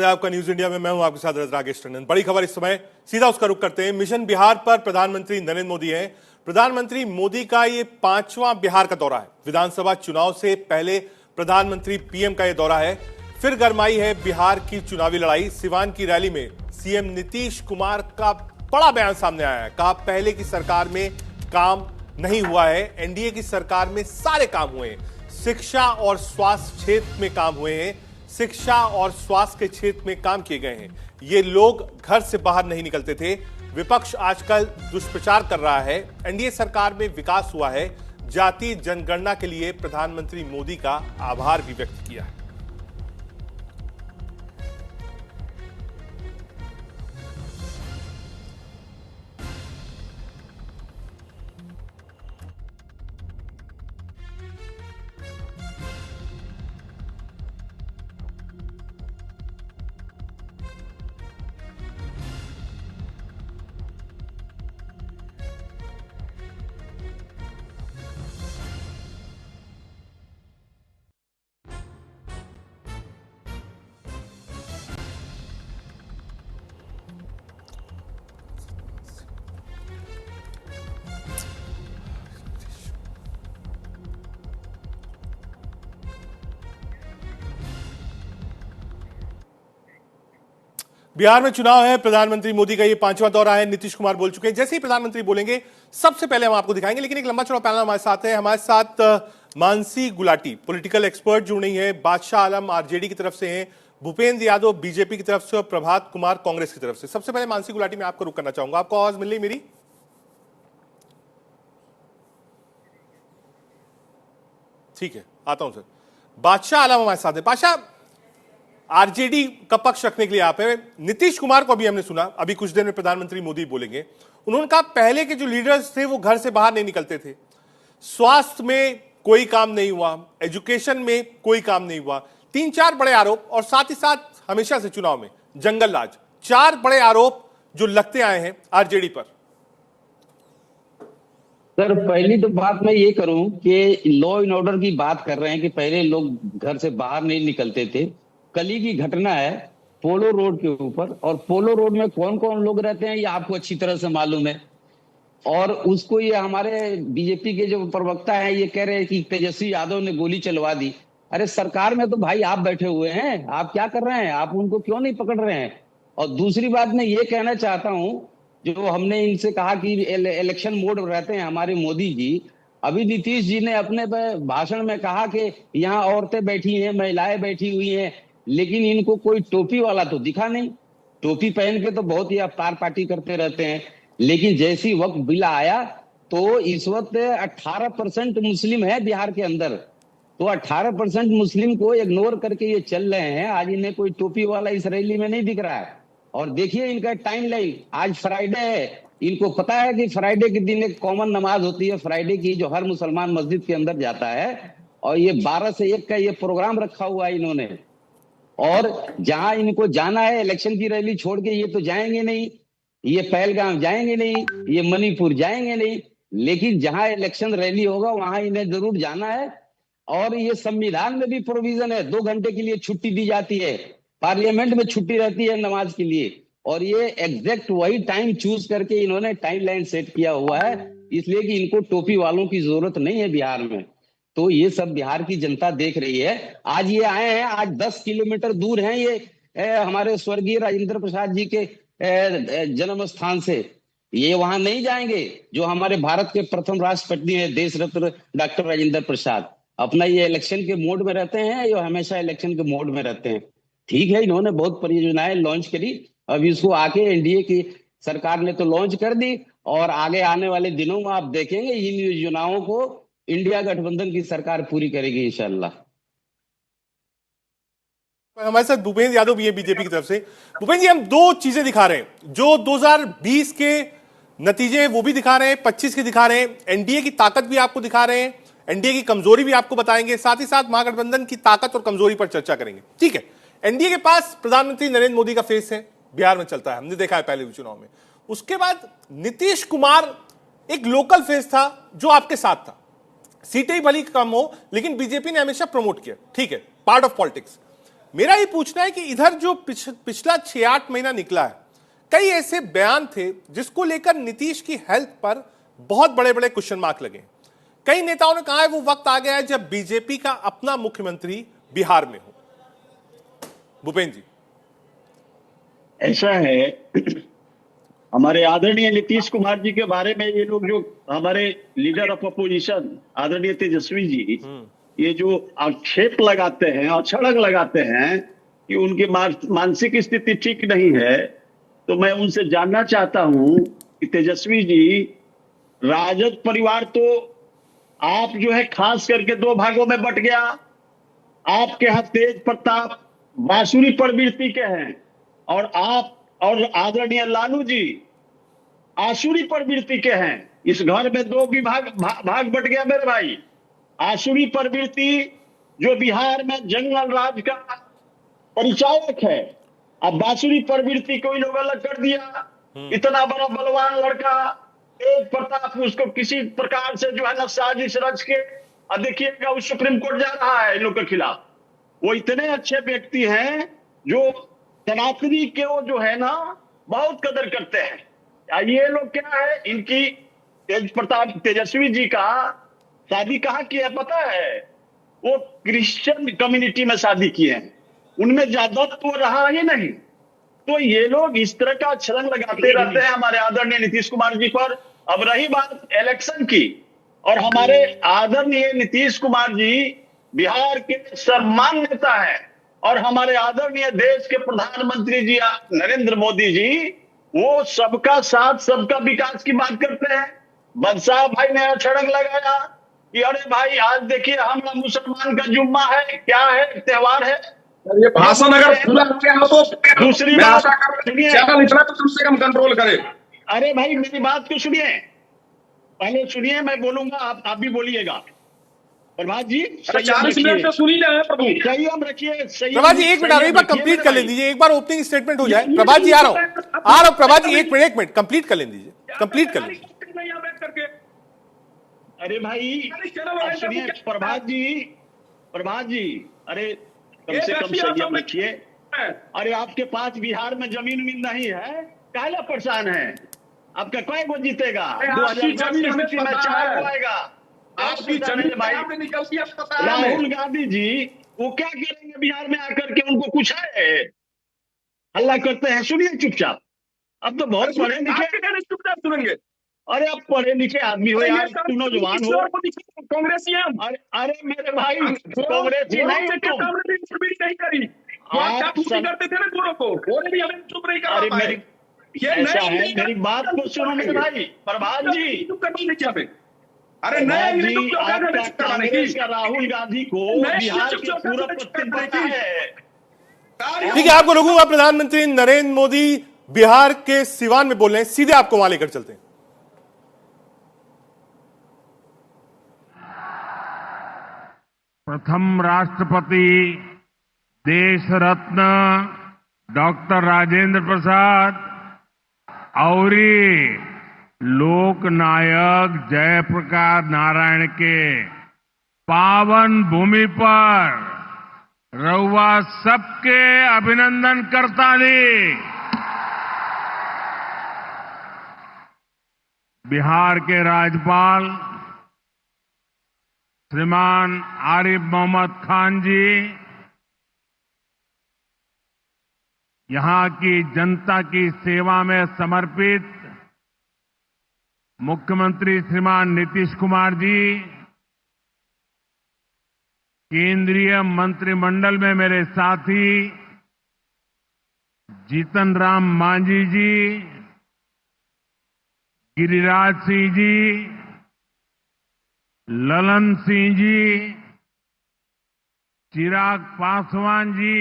है आपका news India में। मैं हूं आपके साथ राकेश टंडन। बड़ी खबर इस समय, सीधा उसका रुख करते हैं। मिशन बिहार पर प्रधानमंत्री नरेंद्र मोदी हैं। प्रधानमंत्री मोदी का ये 5वां बिहार का दौरा है। विधानसभा चुनाव से पहले प्रधानमंत्री पीएम का यह दौरा है। फिर गरमाई है बिहार की चुनावी लड़ाई। सिवान की रैली में सीएम नीतीश कुमार का बड़ा बयान सामने आया है। कहा पहले की सरकार में काम नहीं हुआ है, एनडीए की सरकार में सारे काम हुए हैं। शिक्षा और स्वास्थ्य क्षेत्र में काम हुए हैं। शिक्षा और स्वास्थ्य के क्षेत्र में काम किए गए हैं। ये लोग घर से बाहर नहीं निकलते थे। विपक्ष आजकल दुष्प्रचार कर रहा है। एनडीए सरकार में विकास हुआ है। जातीय जनगणना के लिए प्रधानमंत्री मोदी का आभार भी व्यक्त किया है। बिहार में चुनाव है। प्रधानमंत्री मोदी का ये 5वां दौरा है। नीतीश कुमार बोल चुके हैं। जैसे ही प्रधानमंत्री बोलेंगे सबसे पहले हम आपको दिखाएंगे, लेकिन एक लंबा चौड़ा पैनल हमारे साथ है। हमारे साथ मानसी गुलाटी पॉलिटिकल एक्सपर्ट जुड़ रही है। बादशाह आलम आरजेडी की तरफ से हैं, भूपेंद्र यादव बीजेपी की तरफ से और प्रभात कुमार कांग्रेस की तरफ से। सबसे पहले मानसी गुलाटी में आपको रुक करना चाहूंगा। आपको आवाज मिल रही मेरी? ठीक है, आता हूं सर। बादशाह आलम हमारे साथ है। बादशाह, आरजेडी का पक्ष रखने के लिए आप है। नीतीश कुमार को अभी हमने सुना, अभी कुछ देर में प्रधानमंत्री मोदी बोलेंगे। उन्होंने कहा पहले के जो लीडर्स थे वो घर से बाहर नहीं निकलते थे। स्वास्थ्य में कोई काम नहीं हुआ, एजुकेशन में कोई काम नहीं हुआ। 3-4 बड़े आरोप, और साथ ही साथ हमेशा से चुनाव में जंगल राज। 4 बड़े आरोप जो लगते आए हैं आरजेडी पर। सर, पहली तो बात मैं ये करूं कि लॉ एंड ऑर्डर की बात कर रहे हैं कि पहले लोग घर से बाहर नहीं निकलते थे। कल ही की घटना है पोलो रोड के ऊपर, और पोलो रोड में कौन कौन लोग रहते हैं ये आपको अच्छी तरह से मालूम है। और उसको ये हमारे बीजेपी के जो प्रवक्ता हैं ये कह रहे हैं कि तेजस्वी यादव ने गोली चलवा दी। अरे सरकार में तो भाई आप बैठे हुए हैं, आप क्या कर रहे हैं? आप उनको क्यों नहीं पकड़ रहे हैं? और दूसरी बात मैं ये कहना चाहता हूं, जो हमने इनसे कहा कि इलेक्शन मोड रहते हैं हमारे मोदी जी। अभी नीतीश जी ने अपने भाषण में कहा कि यहाँ औरतें बैठी हैं, महिलाएं बैठी हुई हैं, लेकिन इनको कोई टोपी वाला तो दिखा नहीं। टोपी पहन के तो बहुत ही अवतार पार्टी करते रहते हैं, लेकिन जैसी वक्त बिला आया तो इस वक्त 18% मुस्लिम है बिहार के अंदर। तो 18% मुस्लिम को इग्नोर करके ये चल रहे हैं। आज इन्हें कोई टोपी वाला इस रैली में नहीं दिख रहा है। और देखिए इनका टाइम लाइन, आज फ्राइडे है। इनको पता है कि फ्राइडे के दिन एक कॉमन नमाज होती है फ्राइडे की, जो हर मुसलमान मस्जिद के अंदर जाता है। और ये 12 से 1 का ये प्रोग्राम रखा हुआ है इन्होंने। और जहां इनको जाना है इलेक्शन की रैली छोड़ के, ये तो जाएंगे नहीं। ये पहलगाम जाएंगे नहीं, ये मणिपुर जाएंगे नहीं, लेकिन जहां इलेक्शन रैली होगा वहां इन्हें जरूर जाना है। और ये संविधान में भी प्रोविजन है, 2 घंटे के लिए छुट्टी दी जाती है। पार्लियामेंट में छुट्टी रहती है नमाज के लिए, और ये एग्जैक्ट वही टाइम चूज करके इन्होंने टाइम लाइन सेट किया हुआ है। इसलिए कि इनको टोपी वालों की जरूरत नहीं है बिहार में। तो ये सब बिहार की जनता देख रही है। आज ये आए हैं, आज 10 किलोमीटर दूर हैं ये हमारे स्वर्गीय राजेंद्र प्रसाद जी के जन्म स्थान से। ये वहां नहीं जाएंगे। जो हमारे भारत के प्रथम राष्ट्रपति हैं देश रत्न डॉक्टर राजेंद्र प्रसाद, अपना ये इलेक्शन के मोड में रहते हैं, ये हमेशा इलेक्शन के मोड में रहते हैं। ठीक है, इन्होंने बहुत परियोजनाएं लॉन्च करी। अब इसको आके एनडीए की सरकार ने तो लॉन्च कर दी, और आगे आने वाले दिनों में आप देखेंगे इन योजनाओं को इंडिया गठबंधन की सरकार पूरी करेगी इंशाल्लाह। हमारे साथ भूपेंद्र यादव भी है बीजेपी की तरफ से। भूपेंद्र जी, हम 2 चीजें दिखा रहे हैं। जो 2020 के नतीजे वो भी दिखा रहे हैं, 25 के दिखा रहे हैं। एनडीए की ताकत भी आपको दिखा रहे हैं, एनडीए की कमजोरी भी आपको बताएंगे। साथ ही साथ महागठबंधन की ताकत और कमजोरी पर चर्चा करेंगे। ठीक है, एनडीए के पास प्रधानमंत्री नरेंद्र मोदी का फेस है, बिहार में चलता है, हमने देखा है पहले चुनाव में। उसके बाद नीतीश कुमार एक लोकल फेस था जो आपके साथ था। सीटें भली कम हो, लेकिन बीजेपी ने हमेशा प्रमोट किया। ठीक है, पार्ट ऑफ पॉलिटिक्स। मेरा ये पूछना है कि इधर जो पिछला 6-8 महीना निकला है, कई ऐसे बयान थे जिसको लेकर नीतीश की हेल्थ पर बहुत बड़े बड़े क्वेश्चन मार्क लगे। कई नेताओं ने कहा है वो वक्त आ गया है जब बीजेपी का अपना मुख्यमंत्री बिहार में हो। भूपेंद्र जी, ऐसा है, हमारे आदरणीय नीतीश कुमार जी के बारे में ये लोग, जो हमारे लीडर ऑफ अपोजिशन आदरणीय तेजस्वी जी, ये जो आक्षेप लगाते हैं और छड़क लगाते हैं कि उनकी मानसिक स्थिति ठीक नहीं है, तो मैं उनसे जानना चाहता हूं कि तेजस्वी जी, राजद परिवार तो आप जो है खास करके 2 भागों में बट गया। आपके यहां तेज प्रताप बांसुरी प्रवृत्ति के हैं और आप और आदरणीय लालू जी आसुरी प्रवृत्ति के हैं। इस घर में 2 भाग बट गया मेरे भाई। आसुरी प्रवृत्ति जो बिहार में जंगल राज का परिचायक है, अब बांसुरी प्रवृत्ति को इन लोग अलग कर दिया। इतना बड़ा बलवान लड़का तेज प्रताप, उसको किसी प्रकार से जो है ना साजिश रच के, अब देखिएगा वो सुप्रीम कोर्ट जा रहा है इन लोग के खिलाफ। वो इतने अच्छे व्यक्ति हैं जो सनातनी के वो जो है ना बहुत कदर करते हैं। ये लोग क्या है, इनकी तेजस्वी जी का शादी कहाँ किया है पता है? वो क्रिश्चियन कम्युनिटी में शादी किए हैं, उनमें ज्यादात्व रहा ही नहीं। तो ये लोग इस तरह का छलन लगाते रहते हैं हमारे आदरणीय नीतीश कुमार जी पर। अब रही बात इलेक्शन की, और हमारे आदरणीय नीतीश कुमार जी बिहार के सम्मानित नेता हैं और हमारे आदरणीय देश के प्रधानमंत्री जी नरेंद्र मोदी जी, वो सबका साथ सबका विकास की बात करते हैं। बदशाह भाई ने छड़क लगाया कि अरे भाई आज देखिए हमारा मुसलमान का जुम्मा है, क्या है, त्योहार है। ये भाषण अगर खुला किया हो तो दूसरी मैं बात आशा सुनिए, चैनल इतना तो कम से कम कंट्रोल करे। अरे भाई मेरी बात को सुनिए, पहले सुनिए, मैं बोलूंगा, आप भी बोलिएगा। प्रभात जी 40 मिनट तो सुनी जाए प्रभु। संयम रखिए। प्रभात जी 1 मिनट, एक बार कंप्लीट कर ले दीजिए, एक बार ओपनिंग स्टेटमेंट हो जाए। प्रभात जी आ रहा हूं प्रभात जी, 1 मिनट कंप्लीट कर ले दीजिए, कंप्लीट कर लीजिए। अरे भाई सुनिए प्रभात जी, अरे कम से कम संयम रखिए। अरे आपके पास बिहार में जमीन नहीं है, काला परेशान है? आपका कई गो जीतेगा? 2024 में 4 गो आएगा। आपकी जमीन भाई निकलती है, राहुल गांधी जी वो क्या करेंगे बिहार में आकर के? उनको कुछ है? हल्ला करते हैं। सुनिए चुपचाप, अब तो बहुत पढ़े लिखे, चुपचाप सुनेंगे। अरे आप पढ़े लिखे आदमी हो यार, तुम नौजवान हो। कांग्रेसी हम। अरे मेरे भाई कांग्रेसी नहीं हो तुम। नहीं करी आप करते थे ना गोरों को, गोरे भी हमें चुप नहीं कर अरे मेरी ऐसा है, मेरी बात को सुनो मेरे भाई। प्रभात जी, अरे जी आपका कांग्रेस का राहुल गांधी को बिहार के पूरा पश्चिम पता है। ठीक है, आपको रोकूंगा। प्रधानमंत्री नरेंद्र मोदी बिहार के सिवान में बोल रहे हैं, सीधे आपको वहां लेकर चलते हैं। प्रथम राष्ट्रपति देश रत्न डॉक्टर राजेंद्र प्रसाद और लोक नायक जयप्रकाश नारायण के पावन भूमि पर रउआ सबके अभिनंदन करता ली। बिहार के राज्यपाल श्रीमान आरिफ मोहम्मद खान जी, यहां की जनता की सेवा में समर्पित मुख्यमंत्री श्रीमान नीतीश कुमार जी, केंद्रीय मंत्रिमंडल में मेरे साथी जीतन राम मांझी जी, गिरिराज सिंह जी, ललन सिंह जी, चिराग पासवान जी,